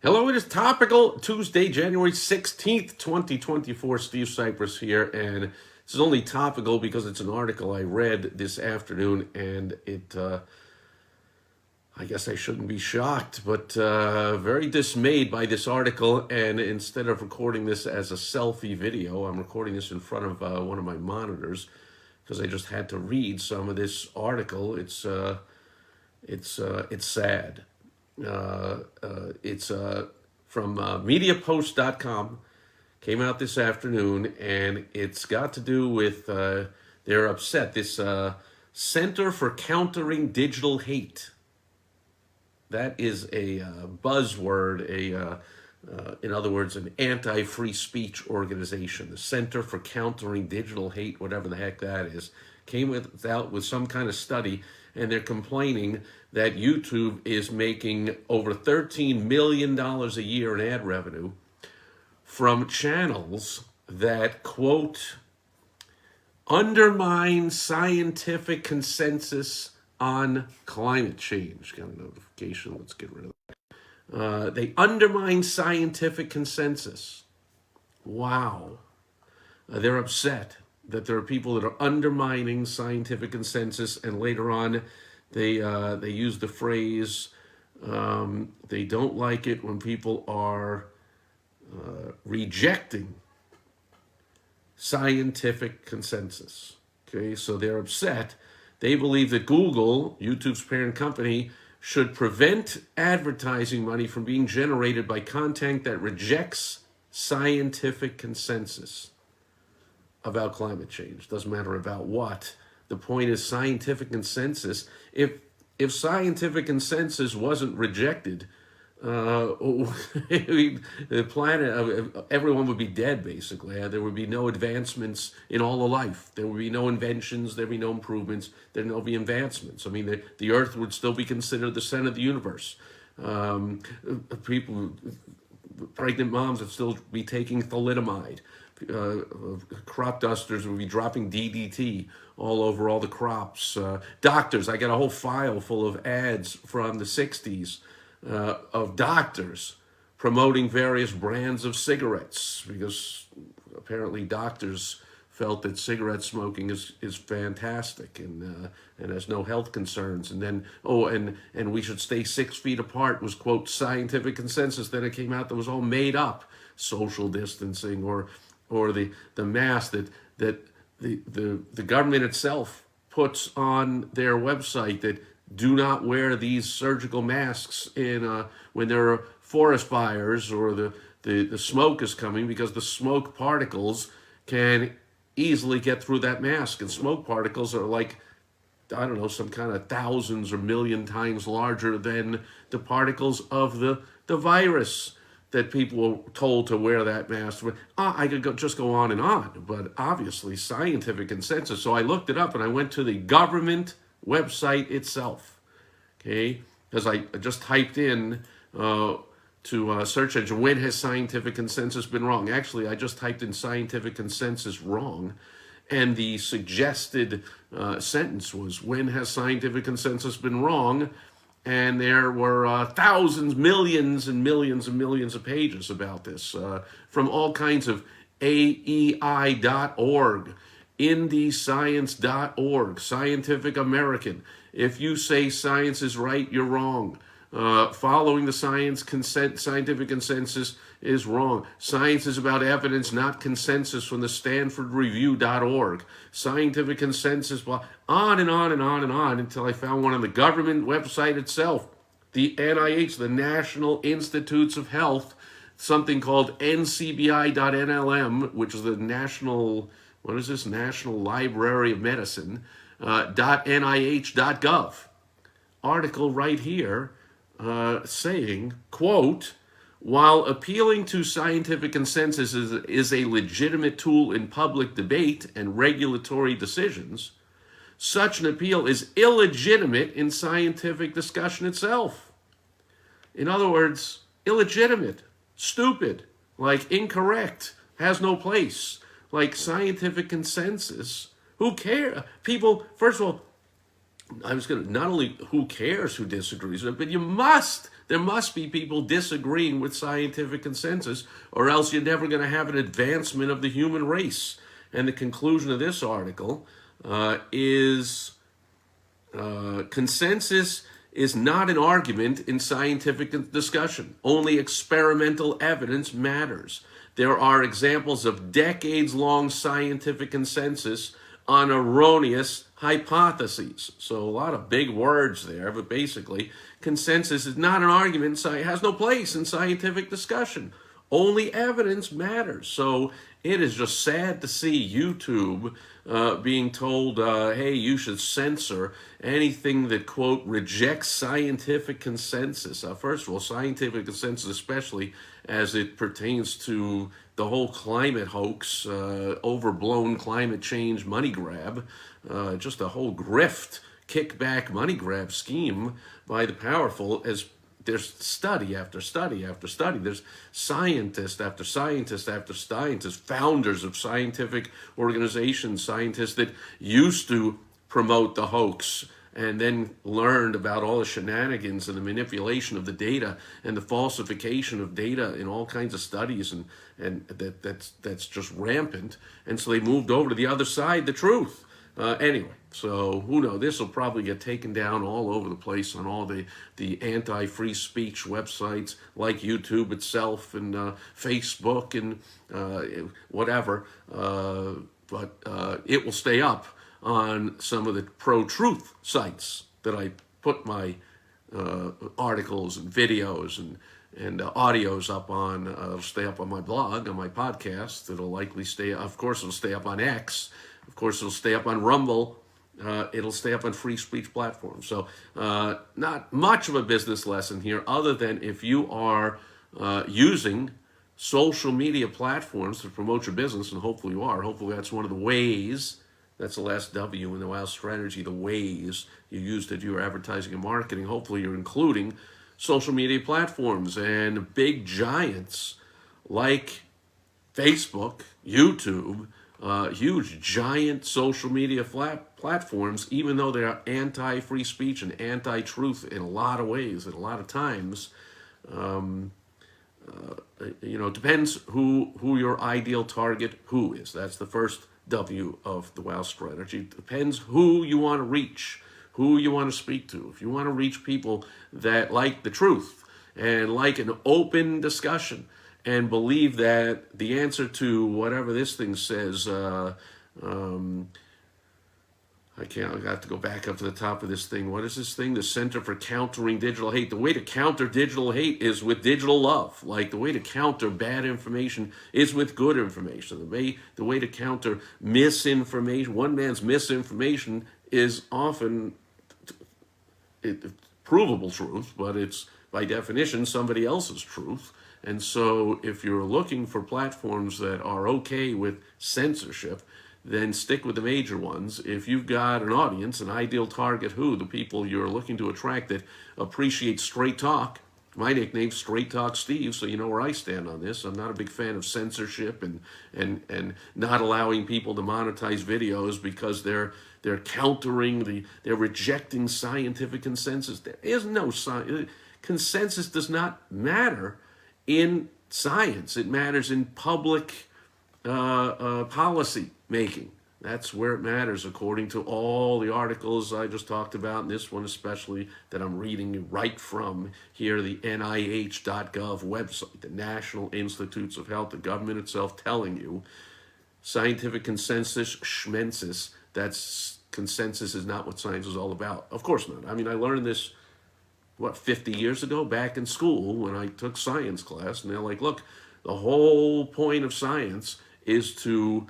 Hello, it is Topical Tuesday, January 16th, 2024. Steve Sipress here, and this is only topical because it's an article I read this afternoon, and I guess I shouldn't be shocked, but very dismayed by this article, and instead of recording this as a selfie video, I'm recording this in front of one of my monitors because I just had to read some of this article. It's sad. It's from MediaPost.com. Came out this afternoon, and it's got to do with they're upset. This Center for Countering Digital Hate. That is a buzzword. In other words, an anti-free speech organization. The Center for Countering Digital Hate, whatever the heck that is, came out with some kind of study, and they're complaining that YouTube is making over $13 million a year in ad revenue from channels that, quote, undermine scientific consensus on climate change. Got a notification. Let's get rid of that. They undermine scientific consensus. Wow. They're upset that there are people that are undermining scientific consensus, and later on they use the phrase they don't like it when people are rejecting scientific consensus. Okay, so they're upset. They believe that Google, YouTube's parent company, should prevent advertising money from being generated by content that rejects scientific consensus about climate change. Doesn't matter about what. The point is scientific consensus. If scientific consensus wasn't rejected, the planet, everyone would be dead, basically. There would be no advancements in all of life. There would be no inventions. There'd be no improvements. There'd no be advancements. I mean, the Earth would still be considered the center of the universe. Pregnant moms would still be taking thalidomide. Crop dusters would be dropping DDT all over all the crops. Doctors, I got a whole file full of ads from the 60s of doctors promoting various brands of cigarettes, because apparently doctors felt that cigarette smoking is fantastic and has no health concerns. And then, and we should stay 6 feet apart was, quote, scientific consensus. Then it came out that was all made up, social distancing or the mask that the government itself puts on their website, that do not wear these surgical masks in when there are forest fires or the smoke is coming, because the smoke particles can easily get through that mask. And smoke particles are like, I don't know, some kind of thousands or million times larger than the particles of the virus that people were told to wear that mask. I could just go on and on, but obviously scientific consensus. So I looked it up, and I went to the government website itself, okay? Because I just typed in to search engine, when has scientific consensus been wrong? Actually, I just typed in scientific consensus wrong, and the suggested sentence was, when has scientific consensus been wrong? And there were thousands, millions and millions and millions of pages about this from all kinds of AEI.org, IndieScience.org, Scientific American. If you say science is right, you're wrong. Following the scientific consensus is wrong. Science is about evidence, not consensus, from the StanfordReview.org. Scientific consensus, blah, on and on and on and on, until I found one on the government website itself. The NIH, the National Institutes of Health, something called NCBI.NLM, which is the National Library of Medicine, .NIH.gov. Article right here saying, quote, while appealing to scientific consensus is a legitimate tool in public debate and regulatory decisions, such an appeal is illegitimate in scientific discussion itself. In other words, illegitimate, stupid, like incorrect, has no place. Like scientific consensus, who cares? People, first of all, I was going to, not only who cares who disagrees with it, but there must be people disagreeing with scientific consensus, or else you're never going to have an advancement of the human race. And the conclusion of this article is consensus is not an argument in scientific discussion. Only experimental evidence matters. There are examples of decades-long scientific consensus on erroneous hypotheses. So a lot of big words there, but basically, consensus is not an argument. It has no place in scientific discussion. Only evidence matters. So it is just sad to see YouTube being told, hey, you should censor anything that, quote, rejects scientific consensus. First of all, scientific consensus, especially as it pertains to the whole climate hoax, overblown climate change money grab, just a whole grift, kickback money grab scheme by the powerful. As there's study after study after study. There's scientist after scientist after scientist, founders of scientific organizations, scientists that used to promote the hoax and then learned about all the shenanigans and the manipulation of the data and the falsification of data in all kinds of studies, and that's just rampant. And so they moved over to the other side, the truth. Anyway, so who knows? This will probably get taken down all over the place on all the anti-free speech websites like YouTube itself and Facebook and whatever. But it will stay up on some of the pro-truth sites that I put my articles and videos and audios up on. It'll stay up on my blog, on my podcast. It'll likely stay, of course, it'll stay up on X. Of course, it'll stay up on Rumble. It'll stay up on free speech platforms. So not much of a business lesson here, other than if you are using social media platforms to promote your business, and hopefully you are. Hopefully that's one of the ways, that's the last W in the WOW strategy, the ways you use to do your advertising and marketing. Hopefully you're including social media platforms and big giants like Facebook, YouTube, huge giant social media platforms, even though they are anti-free speech and anti-truth in a lot of ways, and a lot of times, it depends who your ideal target who is. That's the first W of the WOW strategy. It depends who you want to reach, who you want to speak to. If you want to reach people that like the truth and like an open discussion, and believe that the answer to whatever this thing says, I got to go back up to the top of this thing. What is this thing? The Center for Countering Digital Hate. The way to counter digital hate is with digital love. Like the way to counter bad information is with good information. The way to counter misinformation, one man's misinformation is often provable truth, but it's by definition somebody else's truth. And so if you're looking for platforms that are okay with censorship, then stick with the major ones. If you've got an audience, an ideal target the people you're looking to attract that appreciate straight talk. My nickname's Straight Talk Steve, so you know where I stand on this. I'm not a big fan of censorship and not allowing people to monetize videos because they're countering, they're rejecting scientific consensus. There is no consensus does not matter in science. It matters in public policy making. That's where it matters, according to all the articles I just talked about, and this one especially that I'm reading right from here, the NIH.gov website, the National Institutes of Health, the government itself telling you scientific consensus, schmensus, consensus is not what science is all about. Of course not. I mean, I learned this 50 years ago back in school when I took science class, and they're like, look, the whole point of science is to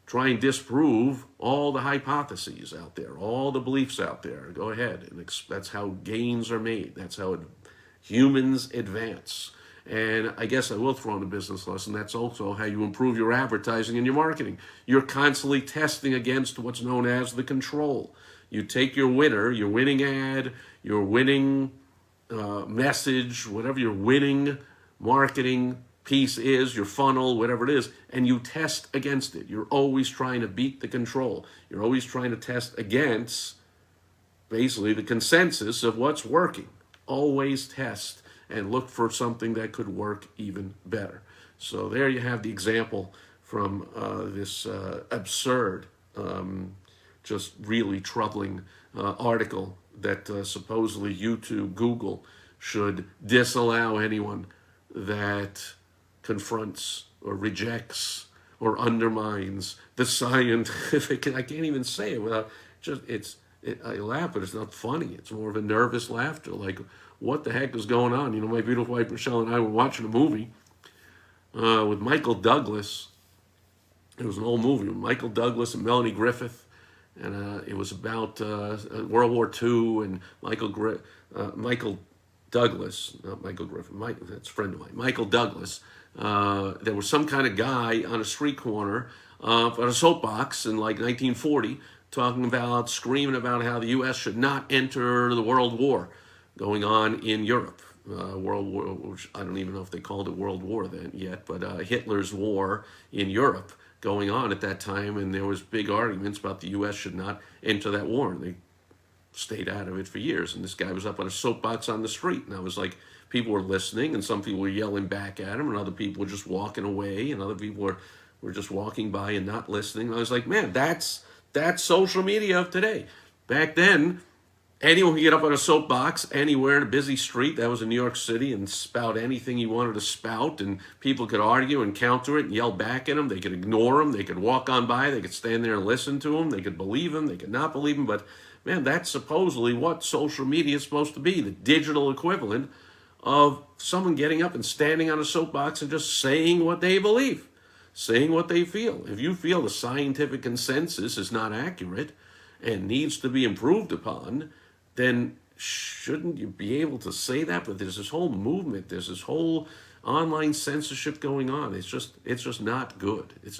try and disprove all the hypotheses out there, all the beliefs out there. Go ahead, and that's how gains are made. That's how humans advance. And I guess I will throw in a business lesson. That's also how you improve your advertising and your marketing. You're constantly testing against what's known as the control. You take your winning ad, your winning message, whatever your winning marketing piece is, your funnel, whatever it is, and you test against it. You're always trying to beat the control. You're always trying to test against basically the consensus of what's working. Always test and look for something that could work even better. So there you have the example from this absurd, just really troubling article that supposedly YouTube, Google should disallow anyone that confronts or rejects or undermines the scientific. I can't even say it without just I laugh, but it's not funny. It's more of a nervous laughter. Like, what the heck is going on? You know, my beautiful wife Michelle and I were watching a movie with Michael Douglas. It was an old movie with Michael Douglas and Melanie Griffith, and it was about World War II and Michael Douglas, not Michael Griffith. That's a friend of mine. Michael Douglas. There was some kind of guy on a street corner on a soapbox in like 1940 screaming about how the U.S. should not enter the World War going on in Europe. World War, which I don't even know if they called it World War then yet, but Hitler's war in Europe going on at that time, and there was big arguments about the U.S. should not enter that war, and they stayed out of it for years. And this guy was up on a soapbox on the street, and I was like, people were listening, and some people were yelling back at him, and other people were just walking away, and other people were just walking by and not listening. And I was like, man, that's social media of today. Back then, anyone could get up on a soapbox anywhere in a busy street, that was in New York City, and spout anything you wanted to spout, and people could argue and counter it and yell back at them. They could ignore them. They could walk on by. They could stand there and listen to them. They could believe them. They could not believe them. But, man, that's supposedly what social media is supposed to be, the digital equivalent of someone getting up and standing on a soapbox and just saying what they believe, saying what they feel. If you feel the scientific consensus is not accurate and needs to be improved upon, then shouldn't you be able to say that? But there's this whole movement, there's this whole online censorship going on. It's just not good. It's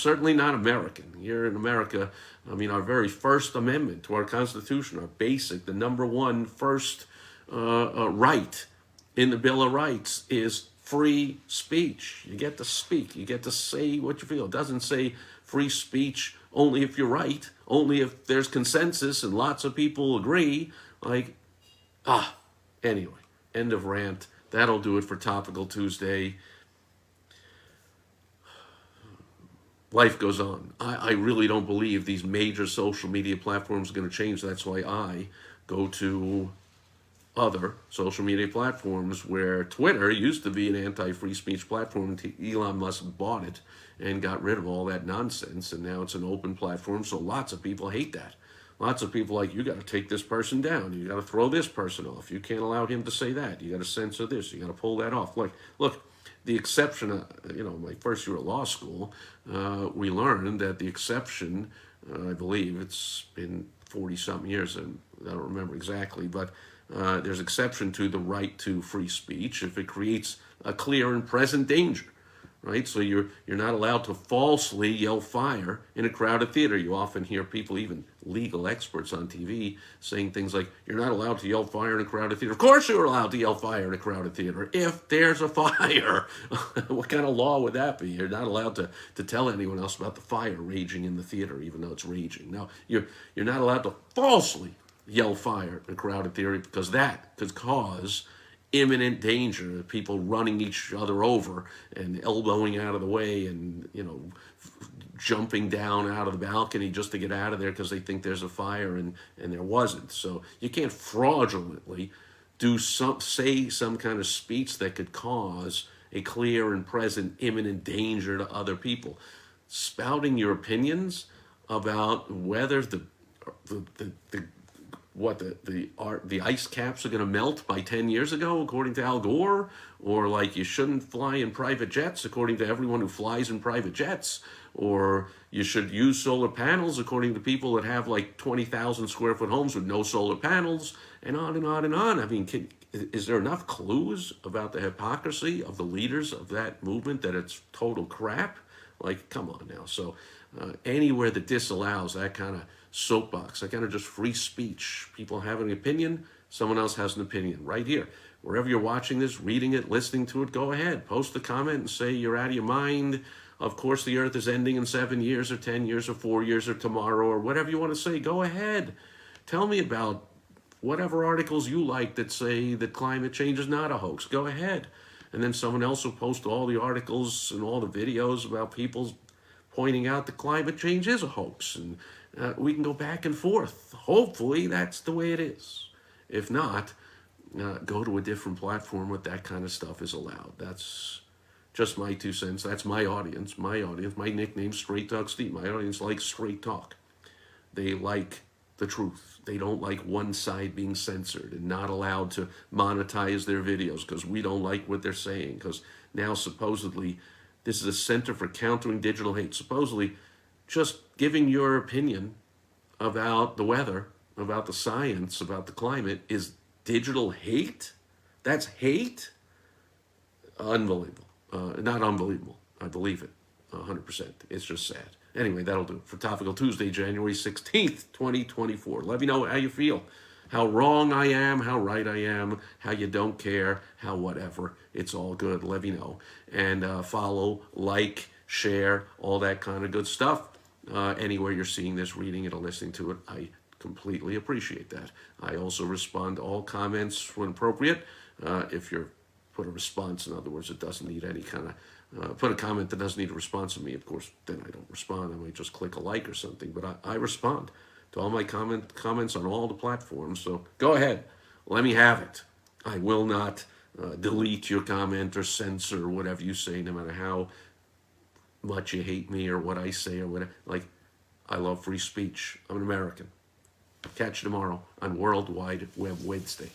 certainly not American. Here in America, I mean, our very First Amendment to our Constitution, our basic, the number one first right in the Bill of Rights is free speech. You get to speak. You get to say what you feel. It doesn't say free speech only if you're right, only if there's consensus and lots of people agree. Anyway, end of rant. That'll do it for Topical Tuesday. Life goes on. I really don't believe these major social media platforms are going to change. That's why I go to other social media platforms, where Twitter used to be an anti-free speech platform. Elon Musk bought it and got rid of all that nonsense, and now it's an open platform, so lots of people hate that. Lots of people like, you got to take this person down, you got to throw this person off, you can't allow him to say that, you got to censor this, you got to pull that off. Look, the exception, my first year at law school, we learned that the exception, I believe it's been 40-something years, and I don't remember exactly, but there's exception to the right to free speech if it creates a clear and present danger, right? So you're not allowed to falsely yell fire in a crowded theater. You often hear people, even legal experts on TV, saying things like, you're not allowed to yell fire in a crowded theater. Of course you're allowed to yell fire in a crowded theater if there's a fire. What kind of law would that be? You're not allowed to tell anyone else about the fire raging in the theater, even though it's raging. Now, you're not allowed to falsely yell fire in a crowded theater, because that could cause imminent danger, people running each other over and elbowing out of the way, and jumping down out of the balcony just to get out of there because they think there's a fire, and there wasn't. So you can't fraudulently say some kind of speech that could cause a clear and present imminent danger to other people. Spouting your opinions about whether the ice caps are going to melt by 10 years ago, according to Al Gore, or like you shouldn't fly in private jets, according to everyone who flies in private jets, or you should use solar panels, according to people that have like 20,000 square foot homes with no solar panels, and on and on and on. I mean, is there enough clues about the hypocrisy of the leaders of that movement that it's total crap? Like, come on now. So anywhere that disallows that kind of soapbox, that kind of just free speech, people have an opinion, someone else has an opinion. Right here, wherever you're watching this, reading it, listening to it, go ahead. Post a comment and say you're out of your mind. Of course, the earth is ending in 7 years or 10 years or 4 years or tomorrow or whatever you want to say. Go ahead. Tell me about whatever articles you like that say that climate change is not a hoax. Go ahead. And then someone else will post all the articles and all the videos about people pointing out that climate change is a hoax. And we can go back and forth. Hopefully, that's the way it is. If not, go to a different platform where that kind of stuff is allowed. That's just my 2 cents. That's my audience. My audience. My nickname's Straight Talk Steve. My audience likes straight talk. They like the truth. They don't like one side being censored and not allowed to monetize their videos because we don't like what they're saying. Because now supposedly this is a Center for Countering Digital Hate. Supposedly just giving your opinion about the weather, about the science, about the climate is digital hate? That's hate? Unbelievable. Not unbelievable. I believe it 100%. It's just sad. Anyway, that'll do it for Topical Tuesday, January 16th, 2024. Let me know how you feel, how wrong I am, how right I am, how you don't care, how whatever. It's all good. Let me know. And follow, like, share, all that kind of good stuff. Anywhere you're seeing this, reading it, or listening to it, I completely appreciate that. I also respond to all comments when appropriate. If you're put a response, in other words, it doesn't need any kind of, put a comment that doesn't need a response from me, of course, then I don't respond. I might just click a like or something, but I respond to all my comments on all the platforms. So go ahead, let me have it. I will not delete your comment or censor whatever you say, no matter how much you hate me or what I say or whatever. Like, I love free speech. I'm an American. Catch you tomorrow on World Wide Web Wednesday.